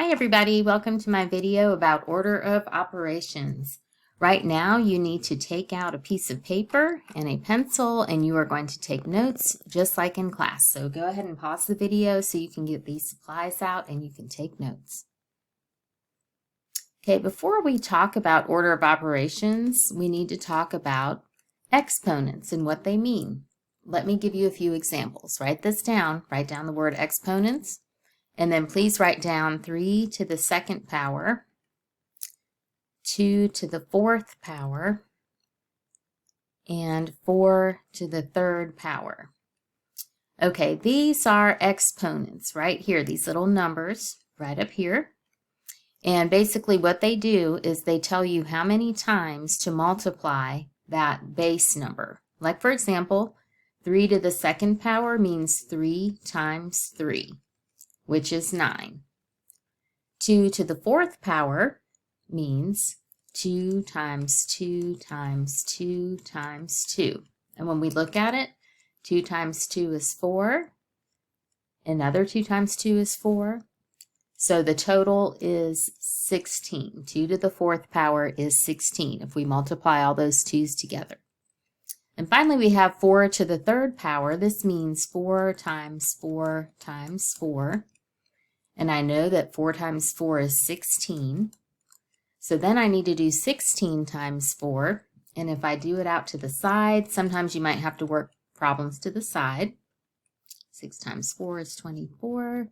Hi everybody, welcome to my video about order of operations. Right now you need to take out a piece of paper and a pencil and you are going to take notes just like in class. So go ahead and pause the video so you can get these supplies out and you can take notes. Okay, before we talk about order of operations, we need to talk about exponents and what they mean. Let me give you a few examples. Write this down. Write down the word exponents. And then please write down 3 to the second power, 2 to the fourth power, and 4 to the third power. Okay, these are exponents right here, these little numbers right up here. And basically what they do is they tell you how many times to multiply that base number. Like for example, 3 to the second power means 3 times 3. Which is 9. 2 to the fourth power means 2 times 2 times 2 times 2. And when we look at it, 2 times 2 is 4. Another 2 times 2 is 4. So the total is 16. 2 to the fourth power is 16 if we multiply all those 2's together. And finally, we have 4 to the third power. This means 4 times 4 times 4. And I know that 4 times 4 is 16. So then I need to do 16 times 4. And if I do it out to the side, sometimes you might have to work problems to the side. 6 times 4 is 24.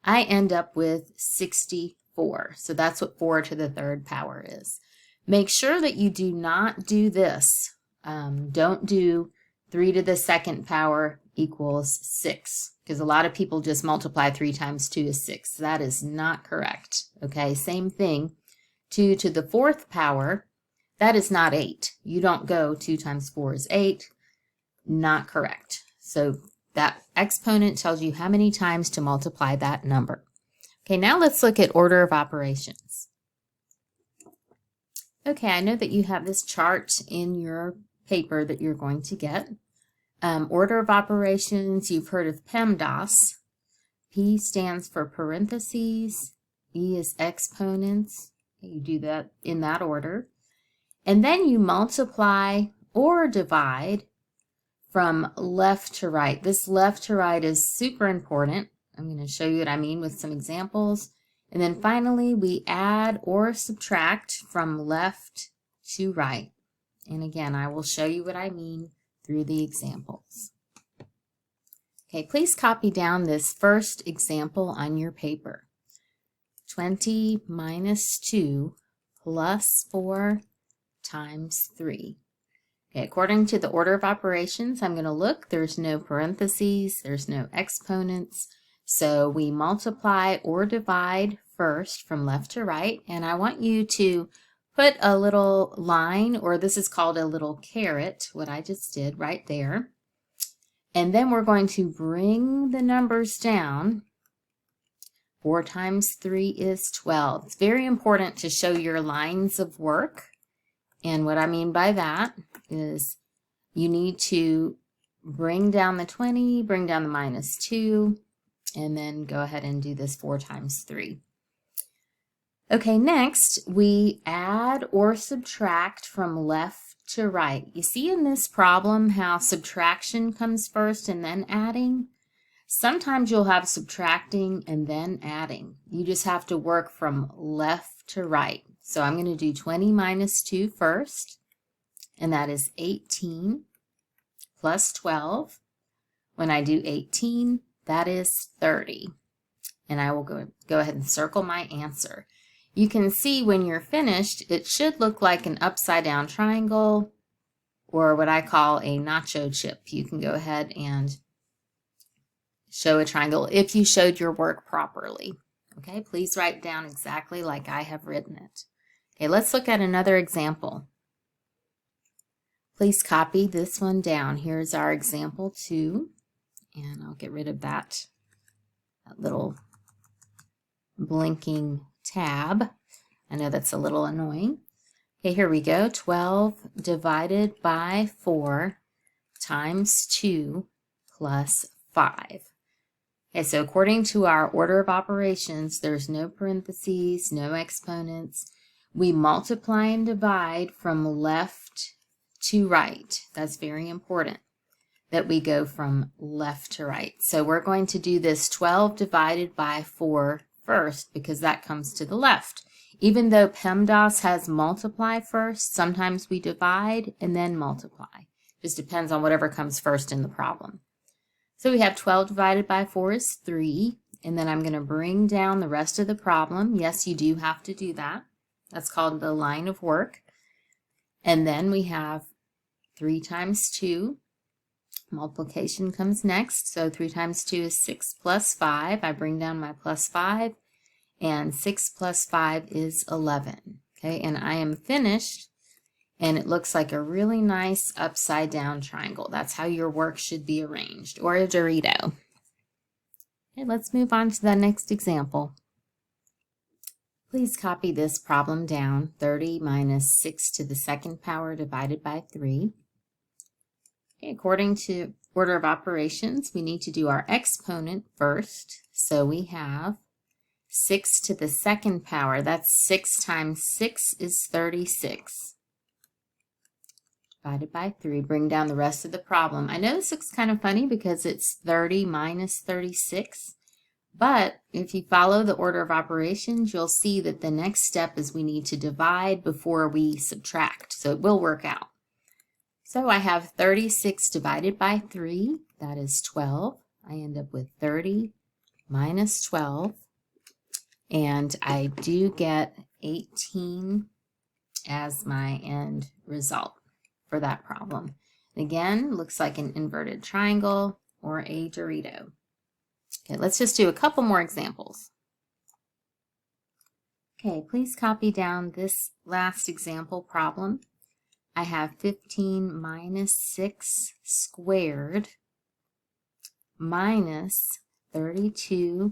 I end up with 64. So that's what 4 to the third power is. Make sure that you do not do this. Don't do 3 to the second power equals 6, because a lot of people just multiply 3 times 2 is 6. That is not correct. Okay, same thing. 2 to the fourth power, that is not 8. You don't go 2 times 4 is 8. Not correct. So that exponent tells you how many times to multiply that number. Okay, now let's look at order of operations. Okay, I know that you have this chart in your paper that you're going to get. Order of operations, you've heard of PEMDAS. P stands for parentheses, E is exponents. You do that in that order. And then you multiply or divide from left to right. This left to right is super important. I'm going to show you what I mean with some examples. And then finally, we add or subtract from left to right. And again, I will show you what I mean through the examples. Okay, please copy down this first example on your paper. 20 minus 2 plus 4 times 3. Okay, according to the order of operations, I'm going to look. There's no parentheses, there's no exponents. So we multiply or divide first from left to right. And I want you to put a little line, or this is called a little caret, what I just did right there. And then we're going to bring the numbers down. 4 times 3 is 12. It's very important to show your lines of work. And what I mean by that is you need to bring down the 20, bring down the minus 2, and then go ahead and do this 4 times 3. Okay, next we add or subtract from left to right. You see in this problem how subtraction comes first and then adding? Sometimes you'll have subtracting and then adding. You just have to work from left to right. So I'm going to do 20 minus 2 first, and that is 18 plus 12. When I do 18, that is 30. And I will go ahead and circle my answer. You can see when you're finished, it should look like an upside down triangle or what I call a nacho chip. You can go ahead and show a triangle if you showed your work properly. Okay, please write down exactly like I have written it. Okay, let's look at another example. Please copy this one down. Here's our example 2, and I'll get rid of that little blinking tab. I know that's a little annoying. Okay, here we go. 12 divided by 4 times 2 plus 5. Okay, so according to our order of operations, there's no parentheses, no exponents. We multiply and divide from left to right. That's very important that we go from left to right. So we're going to do this 12 divided by 4 first because that comes to the left. Even though PEMDAS has multiply first, sometimes we divide and then multiply. Just depends on whatever comes first in the problem. So we have 12 divided by 4 is 3, and then I'm going to bring down the rest of the problem. Yes, you do have to do that. That's called the line of work. And then we have 3 times 2. Multiplication comes next. So 3 times 2 is 6 plus 5. I bring down my plus 5, and 6 plus 5 is 11. Okay, and I am finished. And it looks like a really nice upside down triangle. That's how your work should be arranged, or a Dorito. Okay, let's move on to the next example. Please copy this problem down. 30 minus 6 to the second power divided by 3. Okay, according to order of operations, we need to do our exponent first. So we have 6 to the second power. That's 6 times 6 is 36. Divided by 3. Bring down the rest of the problem. I know this looks kind of funny because it's 30 minus 36, but if you follow the order of operations, you'll see that the next step is we need to divide before we subtract, so it will work out. So I have 36 divided by 3, that is 12. I end up with 30 minus 12, and I do get 18 as my end result for that problem. Again, looks like an inverted triangle or a Dorito. Okay, let's just do a couple more examples. Okay, please copy down this last example problem. I have 15 minus 6 squared minus 32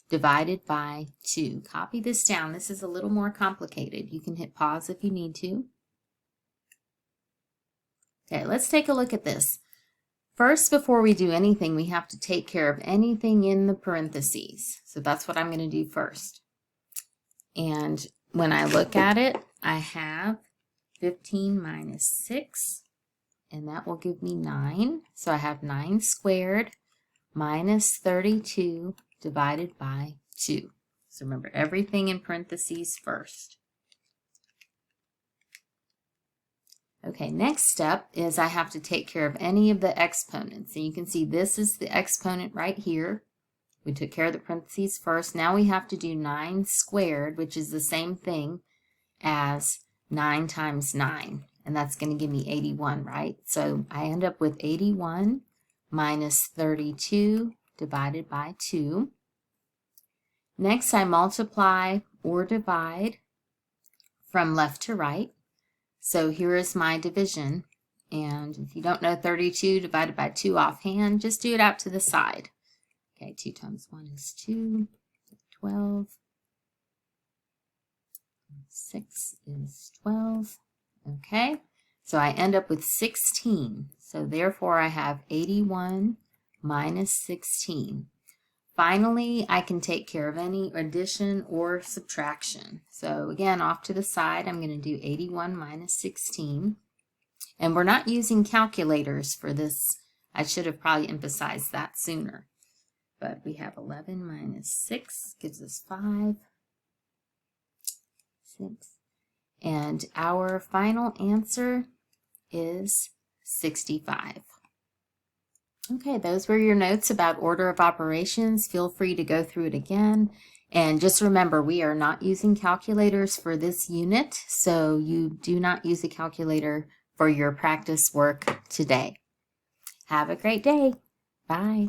divided by 2. Copy this down. This is a little more complicated. You can hit pause if you need to. Okay, let's take a look at this. First, before we do anything, we have to take care of anything in the parentheses. So that's what I'm going to do first. And when I look at it, I have 15 minus 6, and that will give me 9. So I have 9 squared minus 32 divided by 2. So remember, everything in parentheses first. Okay, next step is I have to take care of any of the exponents. And you can see this is the exponent right here. We took care of the parentheses first. Now we have to do 9 squared, which is the same thing as 9 times 9. And that's going to give me 81, right? So I end up with 81 minus 32 divided by 2. Next, I multiply or divide from left to right. So here is my division, and if you don't know 32 divided by 2 offhand, just do it out to the side. Okay, 2 times 1 is 2, 12, 6 is 12, okay? So I end up with 16, so therefore I have 81 minus 16. Finally, I can take care of any addition or subtraction. So again, off to the side, I'm going to do 81 minus 16. And we're not using calculators for this. I should have probably emphasized that sooner. But we have 11 minus 6 gives us 5, 6. And our final answer is 65. Okay, those were your notes about order of operations. Feel free to go through it again. And just remember, we are not using calculators for this unit, so you do not use a calculator for your practice work today. Have a great day. Bye.